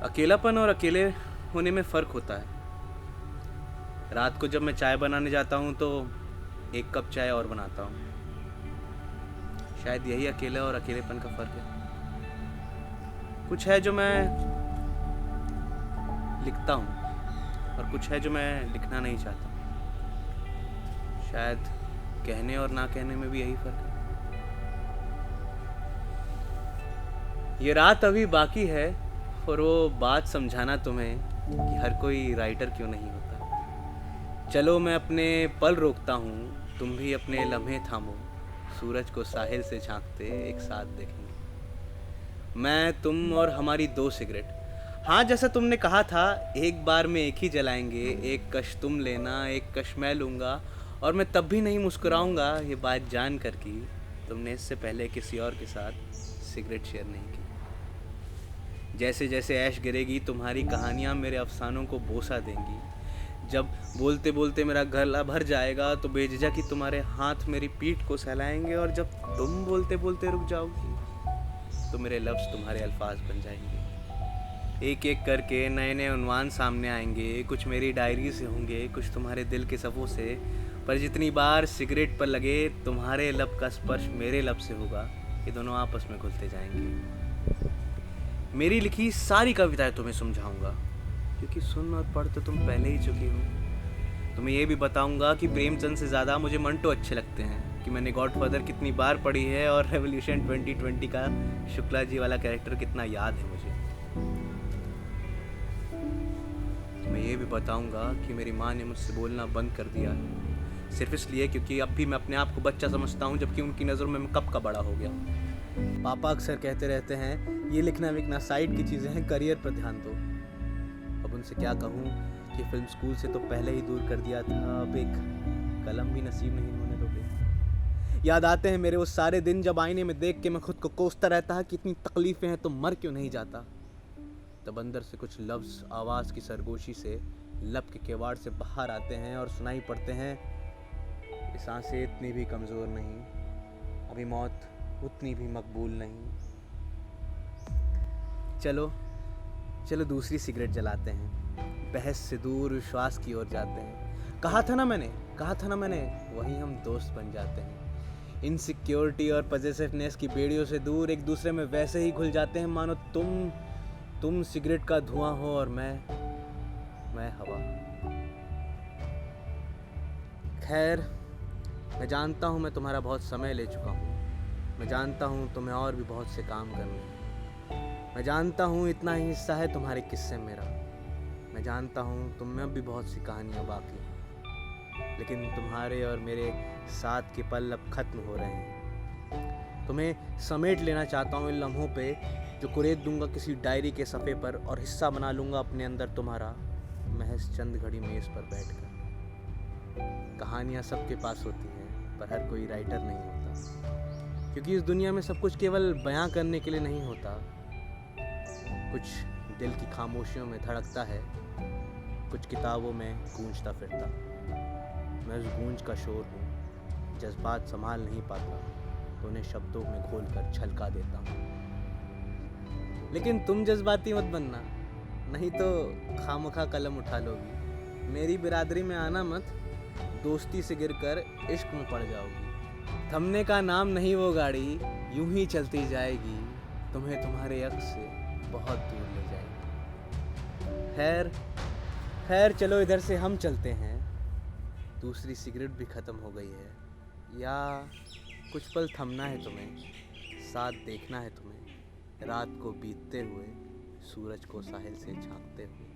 अकेलापन और अकेले होने में फ़र्क होता है। रात को जब मैं चाय बनाने जाता हूँ तो एक कप चाय और बनाता हूँ। शायद यही अकेला और अकेलेपन का फ़र्क है। कुछ है जो मैं लिखता हूँ और कुछ है जो मैं लिखना नहीं चाहता। शायद कहने और ना कहने में भी यही फ़र्क है। ये रात अभी बाकी है और वो बात समझाना तुम्हें कि हर कोई राइटर क्यों नहीं होता। चलो मैं अपने पल रोकता हूँ, तुम भी अपने लम्हे थामो। सूरज को साहिल से झांकते एक साथ देखेंगे। मैं, तुम और हमारी 2 सिगरेट। हाँ, जैसा तुमने कहा था, एक बार में एक ही जलाएंगे। एक कश तुम लेना, एक कश मैं लूँगा। और मैं तब भी नहीं मुस्कुराऊँगा ये बात जान कर कि तुमने इससे पहले किसी और के साथ सिगरेट शेयर नहीं की। जैसे जैसे ऐश गिरेगी तुम्हारी कहानियाँ मेरे अफसानों को बोसा देंगी। जब बोलते बोलते मेरा गला भर जाएगा तो बेझिझक ही तुम्हारे हाथ मेरी पीठ को सहलाएंगे। और जब तुम बोलते बोलते रुक जाओगी तो मेरे लफ्ज़ तुम्हारे अल्फाज बन जाएंगे। एक एक करके नए नए उन्वान सामने आएंगे। कुछ मेरी डायरी से होंगे, कुछ तुम्हारे दिल के सफ़ों से। पर जितनी बार सिगरेट पर लगे तुम्हारे लब का स्पर्श मेरे लब से होगा, ये दोनों आपस में घुलते जाएंगे। मेरी लिखी सारी कविताएं तुम्हें समझाऊंगा, क्योंकि सुन और पढ़ तो तुम पहले ही चुकी हो। तुम्हें ये भी बताऊंगा कि प्रेमचंद से ज़्यादा मुझे मंटो अच्छे लगते हैं, कि मैंने गॉडफादर कितनी बार पढ़ी है और रेवोल्यूशन 2020 का शुक्ला जी वाला कैरेक्टर कितना याद है मुझे। मैं ये भी बताऊंगा कि मेरी माँ ने मुझसे बोलना बंद कर दिया है, सिर्फ इसलिए क्योंकि अब भी मैं अपने आप को बच्चा समझता हूँ, जबकि उनकी नज़रों में मैं कब का बड़ा हो गया। पापा अक्सर कहते रहते हैं ये लिखना विकना साइड की चीज़ें हैं, करियर पर ध्यान दो। अब उनसे क्या कहूँ कि फिल्म स्कूल से तो पहले ही दूर कर दिया था, अब एक कलम भी नसीब नहीं होने दोगे। याद आते हैं मेरे वो सारे दिन जब आईने में देख के मैं खुद को कोसता रहता है कि इतनी तकलीफ़ें हैं तो मर क्यों नहीं जाता। तब अंदर से कुछ लफ्ज़ आवाज़ की सरगोशी से लब के किवाड़ से बाहर आते हैं और सुनाई पड़ते हैं, ये सांसें इतनी भी कमज़ोर नहीं, अभी मौत उतनी भी मकबूल नहीं। चलो चलो दूसरी सिगरेट जलाते हैं, बहस से दूर विश्वास की ओर जाते हैं। कहा था ना मैंने, वही हम दोस्त बन जाते हैं। इनसिक्योरिटी और पॉजिटिवनेस की बेड़ियों से दूर एक दूसरे में वैसे ही घुल जाते हैं मानो तुम सिगरेट का धुआं हो और मैं हवा। खैर, मैं जानता हूँ मैं तुम्हारा बहुत समय ले चुका हूँ। मैं जानता हूँ तुम्हें और भी बहुत से काम करने हैं। मैं जानता हूँ इतना ही हिस्सा है तुम्हारे किस्से मेरा। मैं जानता हूँ तुम में अब भी बहुत सी कहानियाँ बाकी हैं, लेकिन तुम्हारे और मेरे साथ के पल अब खत्म हो रहे हैं। तुम्हें समेट लेना चाहता हूँ इन लम्हों पे, जो कुरेद दूंगा किसी डायरी के सफ़े पर और हिस्सा बना लूँगा अपने अंदर तुम्हारा, महज चंद घड़ी मेज़ पर बैठकर। कहानियाँ सबके पास होती हैं, पर हर कोई राइटर नहीं होता, क्योंकि इस दुनिया में सब कुछ केवल बयां करने के लिए नहीं होता। कुछ दिल की खामोशियों में धड़कता है, कुछ किताबों में गूंजता फिरता। मैं उस गूंज का शोर हूँ, जज्बात संभाल नहीं पाता तो उन्हें शब्दों में घोल कर छलका देता हूँ। लेकिन तुम जज्बाती मत बनना, नहीं तो खामखा कलम उठा लोगी। मेरी बिरादरी में आना मत, दोस्ती से गिरकर इश्क में पड़ जाओगी। थमने का नाम नहीं वो गाड़ी, यूं ही चलती जाएगी, तुम्हें तुम्हारे यक्ष से बहुत दूर ले जाएगी। खैर खैर चलो इधर से हम चलते हैं। दूसरी सिगरेट भी ख़त्म हो गई है, या कुछ पल थमना है तुम्हें, साथ देखना है तुम्हें, रात को बीतते हुए, सूरज को साहिल से झांकते हुए।